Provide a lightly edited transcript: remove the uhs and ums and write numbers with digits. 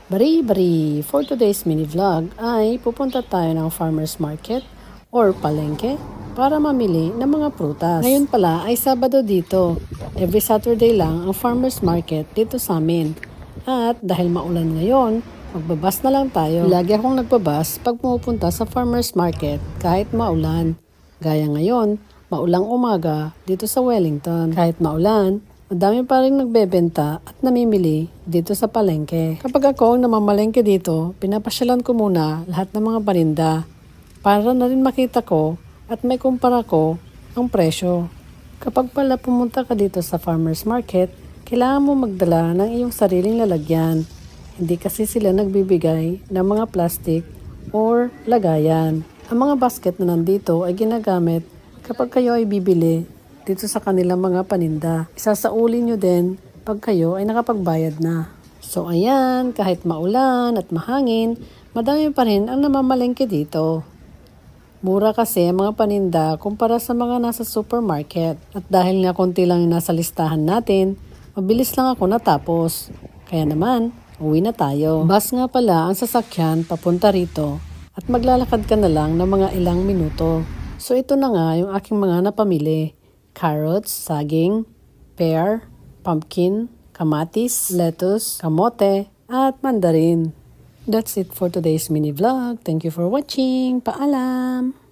Bari-bari! For today's mini vlog ay pupunta tayo ng farmer's market or palengke para mamili ng mga prutas. Ngayon pala ay Sabado dito. Every Saturday lang ang farmer's market dito sa amin. At dahil maulan ngayon, magbabas na lang tayo. Lagi akong nagbabas pag pumupunta sa farmer's market kahit maulan. Gaya ngayon, maulang umaga dito sa Wellington. Kahit maulan, madami pa rin nagbebenta at namimili dito sa palengke. Kapag ako ang namamalengke dito, pinapasyalan ko muna lahat ng mga paninda para na rin makita ko at may kumpara ko ang presyo. Kapag pala pumunta ka dito sa farmer's market, kailangan mo magdala ng iyong sariling lalagyan. Hindi kasi sila nagbibigay ng mga plastic or lagayan. Ang mga basket na nandito ay ginagamit kapag kayo ay bibili dito sa kanilang mga paninda. Isasauli nyo din pag kayo ay nakapagbayad na. So ayan, kahit maulan at mahangin, madami pa rin ang namamalengke dito. Mura kasi ang mga paninda kumpara sa mga nasa supermarket. At dahil nga konti lang yung nasa listahan natin, mabilis lang ako natapos. Kaya naman, uwi na tayo. Bus nga pala ang sasakyan papunta rito at maglalakad ka na lang ng mga ilang minuto. So ito na nga yung aking mga napamili. Carrots, saging, pear, pumpkin, kamatis, lettuce, kamote, at mandarin. That's it for today's mini vlog. Thank you for watching. Paalam!